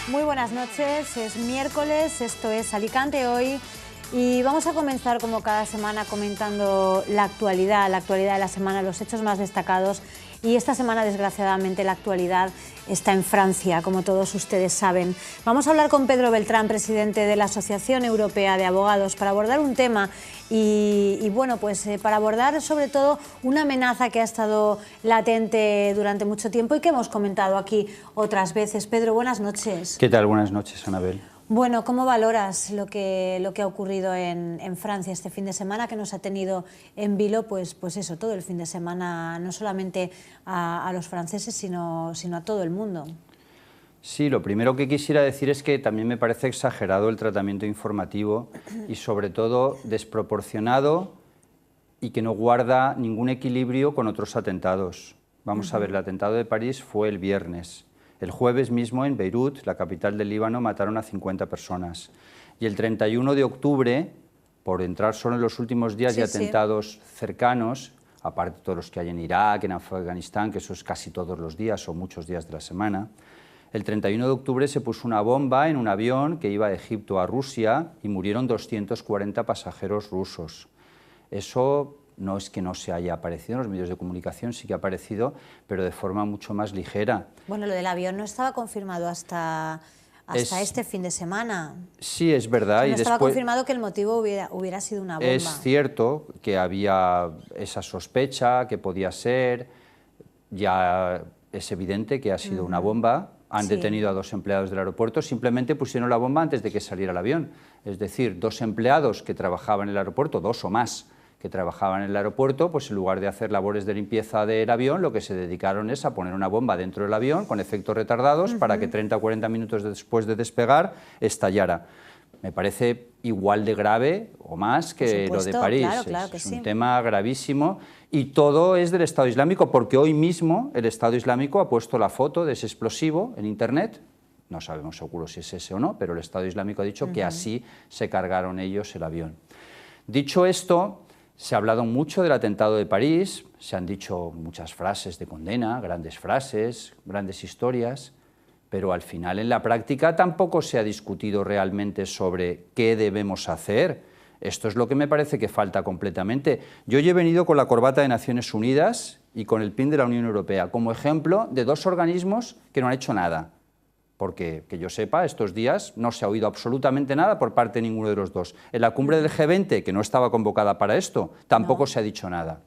Muy buenas noches, es miércoles, esto es Alicante Hoy y vamos a comenzar como cada semana comentando la actualidad de la semana, los hechos más destacados, y esta semana desgraciadamente la actualidad está en Francia, como todos ustedes saben. Vamos a hablar con Pedro Beltrán, presidente de la Asociación Europea de Abogados, para abordar un tema y bueno, pues para abordar sobre todo una amenaza que ha estado latente durante mucho tiempo y que hemos comentado aquí otras veces. Pedro, buenas noches. ¿Qué tal? Buenas noches, Anabel. Bueno, ¿cómo valoras lo que ha ocurrido en Francia este fin de semana, que nos ha tenido en vilo, pues eso, todo el fin de semana, no solamente a los franceses, sino a todo el mundo? Sí, lo primero que quisiera decir es que también me parece exagerado el tratamiento informativo y sobre todo desproporcionado y que no guarda ningún equilibrio con otros atentados. Vamos a ver, el atentado de París fue el viernes. El jueves mismo en Beirut, la capital del Líbano, mataron a 50 personas. Y el 31 de octubre, por entrar solo en los últimos días de atentados cercanos, aparte de todos los que hay en Irak, en Afganistán, que eso es casi todos los días o muchos días de la semana, el 31 de octubre se puso una bomba en un avión que iba de Egipto a Rusia y murieron 240 pasajeros rusos. Eso no es que no se haya aparecido en los medios de comunicación, sí que ha aparecido, pero de forma mucho más ligera. Bueno, lo del avión no estaba confirmado hasta este fin de semana. Sí, es verdad. O sea, no estaba confirmado que el motivo hubiera sido una bomba. Es cierto que había esa sospecha, que podía ser, ya es evidente que ha sido una bomba. Han detenido a 2 empleados del aeropuerto, simplemente pusieron la bomba antes de que saliera el avión. Es decir, 2 empleados que trabajaban en el aeropuerto, 2 o más, que trabajaban en el aeropuerto, pues en lugar de hacer labores de limpieza del avión, lo que se dedicaron es a poner una bomba dentro del avión con efectos retardados para que 30 o 40 minutos después de despegar estallara. Me parece igual de grave o más que lo de París. Claro que es un tema gravísimo y todo es del Estado Islámico, porque hoy mismo el Estado Islámico ha puesto la foto de ese explosivo en Internet. No sabemos seguro si es ese o no, pero el Estado Islámico ha dicho que así se cargaron ellos el avión. Dicho esto, se ha hablado mucho del atentado de París, se han dicho muchas frases de condena, grandes frases, grandes historias, pero al final en la práctica tampoco se ha discutido realmente sobre qué debemos hacer. Esto es lo que me parece que falta completamente. Yo he venido con la corbata de Naciones Unidas y con el pin de la Unión Europea como ejemplo de 2 organismos que no han hecho nada. Porque, que yo sepa, estos días no se ha oído absolutamente nada por parte de ninguno de los 2. En la cumbre del G20, que no estaba convocada para esto, tampoco se ha dicho nada.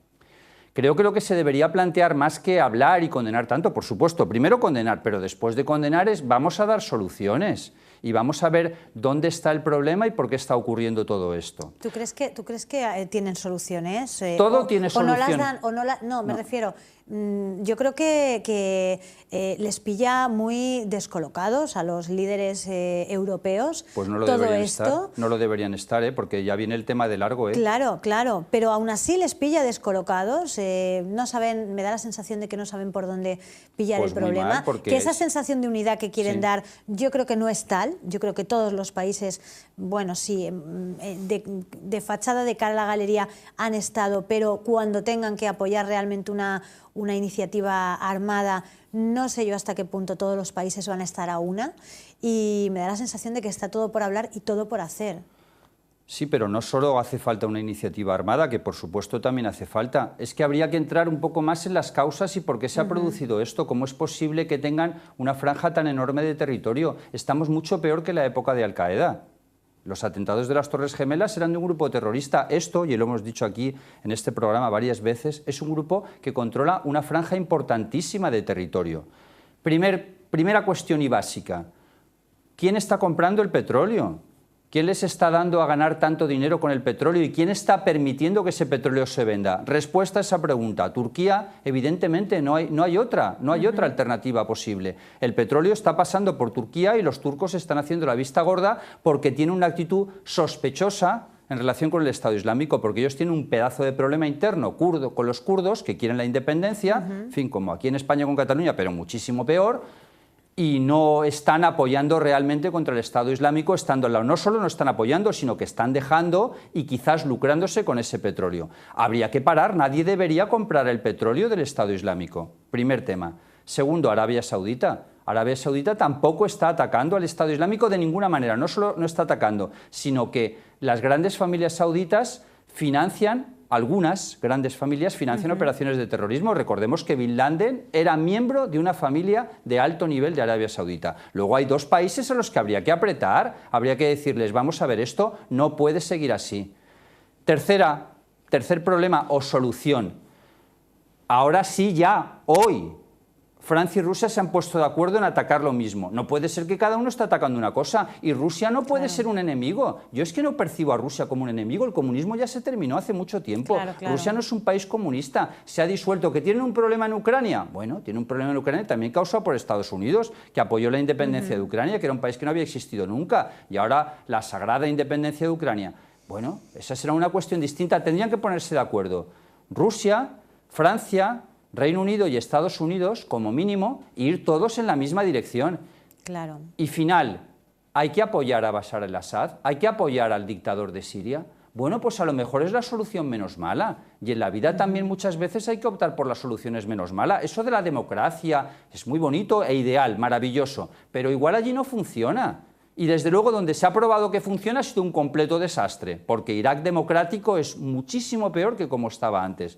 Creo que lo que se debería plantear, más que hablar y condenar tanto, por supuesto, primero condenar, pero después de condenar vamos a dar soluciones y vamos a ver dónde está el problema y por qué está ocurriendo todo esto. ¿Tú crees que tienen soluciones? Todo tiene solución. No, me refiero, yo creo que les pilla muy descolocados a los líderes europeos. Pues no lo todo deberían esto. estar, no lo deberían estar, porque ya viene el tema de largo. Claro, pero aún así les pilla descolocados, no saben, me da la sensación de que no saben por dónde pillar el problema, mal, porque que esa sensación de unidad que quieren dar, yo creo que no es tal. Yo creo que todos los países, bueno, sí, de fachada de cara a la galería han estado, pero cuando tengan que apoyar realmente una iniciativa armada, no sé yo hasta qué punto todos los países van a estar a una, y me da la sensación de que está todo por hablar y todo por hacer. Sí, pero no solo hace falta una iniciativa armada, que por supuesto también hace falta, es que habría que entrar un poco más en las causas y por qué se ha producido esto, cómo es posible que tengan una franja tan enorme de territorio. Estamos mucho peor que la época de Al-Qaeda. Los atentados de las Torres Gemelas eran de un grupo terrorista. Esto, y lo hemos dicho aquí en este programa varias veces, es un grupo que controla una franja importantísima de territorio. Primera cuestión y básica, ¿quién está comprando el petróleo? ¿Quién les está dando a ganar tanto dinero con el petróleo y quién está permitiendo que ese petróleo se venda? Respuesta a esa pregunta. Turquía, evidentemente, no hay otra alternativa posible. El petróleo está pasando por Turquía y los turcos están haciendo la vista gorda porque tienen una actitud sospechosa en relación con el Estado Islámico, porque ellos tienen un pedazo de problema interno kurdo, con los kurdos que quieren la independencia, en fin, como aquí en España con Cataluña, pero muchísimo peor, y no están apoyando realmente contra el Estado Islámico estando al lado. No solo no están apoyando, sino que están dejando y quizás lucrándose con ese petróleo. Habría que parar, nadie debería comprar el petróleo del Estado Islámico. Primer tema. Segundo, Arabia Saudita. Arabia Saudita tampoco está atacando al Estado Islámico de ninguna manera, no solo no está atacando, sino que las grandes familias sauditas financian, algunas grandes familias financian operaciones de terrorismo. Recordemos que Bin Laden era miembro de una familia de alto nivel de Arabia Saudita. Luego hay dos países a los que habría que apretar, habría que decirles, vamos a ver, esto no puede seguir así. Tercer problema o solución. Ahora sí, ya, hoy, Francia y Rusia se han puesto de acuerdo en atacar lo mismo. No puede ser que cada uno esté atacando una cosa y Rusia no puede ser un enemigo. Yo es que no percibo a Rusia como un enemigo, el comunismo ya se terminó hace mucho tiempo. Rusia no es un país comunista, se ha disuelto. ¿Que tiene un problema en Ucrania? Bueno, tiene un problema en Ucrania también causado por Estados Unidos, que apoyó la independencia de Ucrania, que era un país que no había existido nunca, y ahora la sagrada independencia de Ucrania. Bueno, esa será una cuestión distinta, tendrían que ponerse de acuerdo. Rusia, Francia, Reino Unido y Estados Unidos, como mínimo, ir todos en la misma dirección. Claro. Y final, ¿hay que apoyar a Bashar al-Assad? ¿Hay que apoyar al dictador de Siria? Bueno, pues a lo mejor es la solución menos mala. Y en la vida también muchas veces hay que optar por las soluciones menos malas. Eso de la democracia es muy bonito e ideal, maravilloso, pero igual allí no funciona. Y desde luego donde se ha probado que funciona ha sido un completo desastre, porque Irak democrático es muchísimo peor que como estaba antes.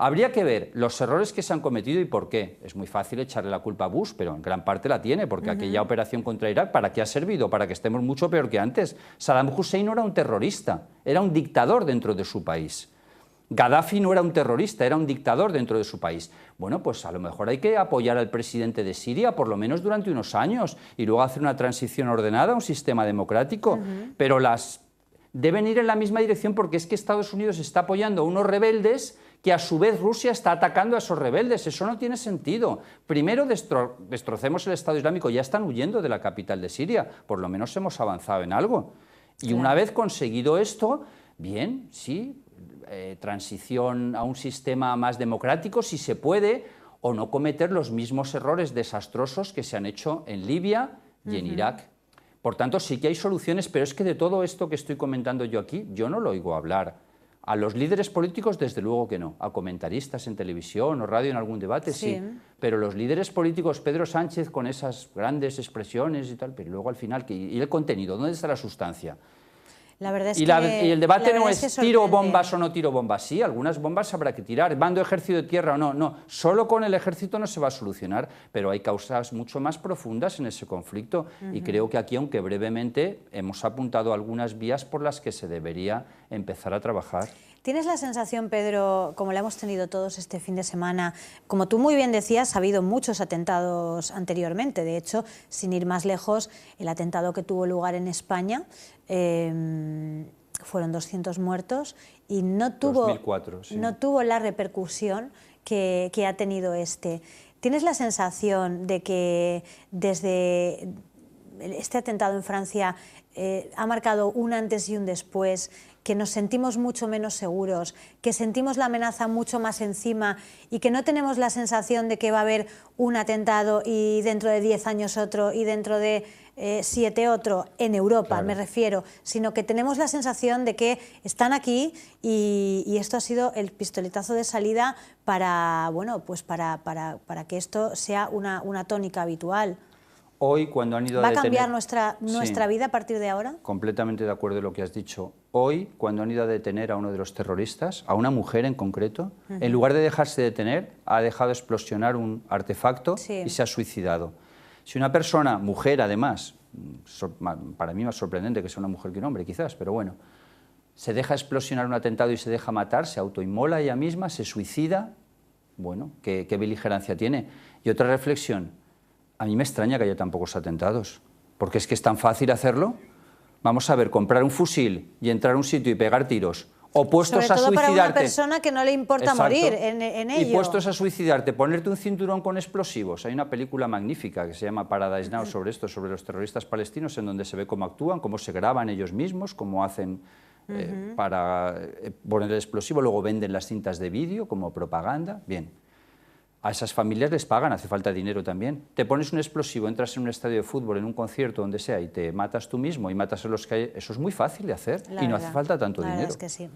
Habría que ver los errores que se han cometido y por qué. Es muy fácil echarle la culpa a Bush, pero en gran parte la tiene, porque aquella operación contra Irak, ¿para qué ha servido? Para que estemos mucho peor que antes. Saddam Hussein no era un terrorista, era un dictador dentro de su país. Gaddafi no era un terrorista, era un dictador dentro de su país. Bueno, pues a lo mejor hay que apoyar al presidente de Siria, por lo menos durante unos años, y luego hacer una transición ordenada a un sistema democrático. Pero deben ir en la misma dirección, porque es que Estados Unidos está apoyando a unos rebeldes que a su vez Rusia está atacando a esos rebeldes. Eso no tiene sentido. Primero destrocemos el Estado Islámico, ya están huyendo de la capital de Siria, por lo menos hemos avanzado en algo. Y una vez conseguido esto, bien, sí, transición a un sistema más democrático, si se puede, o no cometer los mismos errores desastrosos que se han hecho en Libia y en Irak. Por tanto, sí que hay soluciones, pero es que de todo esto que estoy comentando yo aquí, yo no lo oigo hablar. A los líderes políticos, desde luego que no. A comentaristas en televisión o radio en algún debate, sí. Pero los líderes políticos, Pedro Sánchez con esas grandes expresiones y tal, pero luego al final, ¿y el contenido? ¿Dónde está la sustancia? La verdad es y el debate no es tiro bombas o no tiro bombas. Sí, algunas bombas habrá que tirar. ¿Mando ejército de tierra o no? No, solo con el ejército no se va a solucionar, pero hay causas mucho más profundas en ese conflicto. Y creo que aquí, aunque brevemente, hemos apuntado algunas vías por las que se debería empezar a trabajar. ¿Tienes la sensación, Pedro, como la hemos tenido todos este fin de semana, como tú muy bien decías, ha habido muchos atentados anteriormente? De hecho, sin ir más lejos, el atentado que tuvo lugar en España, fueron 200 muertos y no tuvo, 2004, sí. No tuvo la repercusión que ha tenido este. ¿Tienes la sensación de que desde este atentado en Francia ha marcado un antes y un después, que nos sentimos mucho menos seguros, que sentimos la amenaza mucho más encima y que no tenemos la sensación de que va a haber un atentado y dentro de 10 años otro y dentro de 7 otro, en Europa me refiero, sino que tenemos la sensación de que están aquí y esto ha sido el pistoletazo de salida para, bueno, pues para que esto sea una tónica habitual? Hoy, cuando han ido a ¿Va a detener... cambiar nuestra vida a partir de ahora? Completamente de acuerdo en lo que has dicho. Hoy, cuando han ido a detener a uno de los terroristas, a una mujer en concreto, en lugar de dejarse detener, ha dejado explosionar un artefacto y se ha suicidado. Si una persona, mujer además, para mí más sorprendente que sea una mujer que un hombre quizás, pero bueno, se deja explosionar un atentado y se deja matar, se autoinmola ella misma, se suicida, bueno, ¿qué beligerancia tiene? Y otra reflexión, a mí me extraña que haya tan pocos atentados, porque es que es tan fácil hacerlo. Vamos a ver, comprar un fusil y entrar a un sitio y pegar tiros, o puestos a suicidarte... Sobre todo para una persona que no le importa morir en ello. Y puestos a suicidarte, ponerte un cinturón con explosivos. Hay una película magnífica que se llama Paradise Now sobre esto, sobre los terroristas palestinos, en donde se ve cómo actúan, cómo se graban ellos mismos, cómo hacen para poner el explosivo, luego venden las cintas de vídeo como propaganda. Bien. A esas familias les pagan, hace falta dinero también. Te pones un explosivo, entras en un estadio de fútbol, en un concierto, donde sea, y te matas tú mismo y matas a los que hay. Eso es muy fácil de hacer y no hace falta tanto dinero. Es que sí.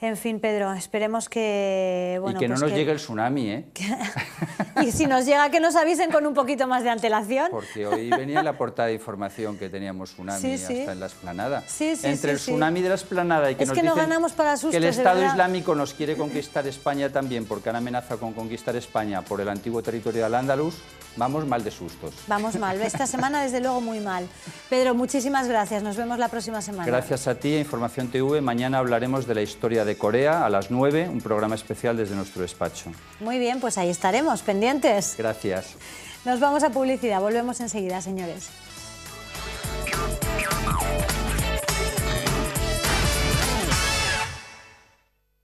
En fin, Pedro, esperemos que... Bueno, y que no nos llegue el tsunami, ¿eh? Y si nos llega, que nos avisen con un poquito más de antelación. Porque hoy venía en la portada de información que teníamos tsunami hasta en la Explanada. Entre el tsunami de la Explanada y que nos dicen ganamos para sustos, que el Estado Islámico nos quiere conquistar España también, porque han amenazado con conquistar España por el antiguo territorio del Al-Ándalus, vamos mal de sustos. Vamos mal, esta semana desde luego muy mal. Pedro, muchísimas gracias, nos vemos la próxima semana. Gracias a ti, Información TV. Mañana hablaremos de la historia de Corea a las 9, un programa especial desde nuestro despacho. Muy bien, pues ahí estaremos, pendientes. Gracias. Nos vamos a publicidad, volvemos enseguida, señores.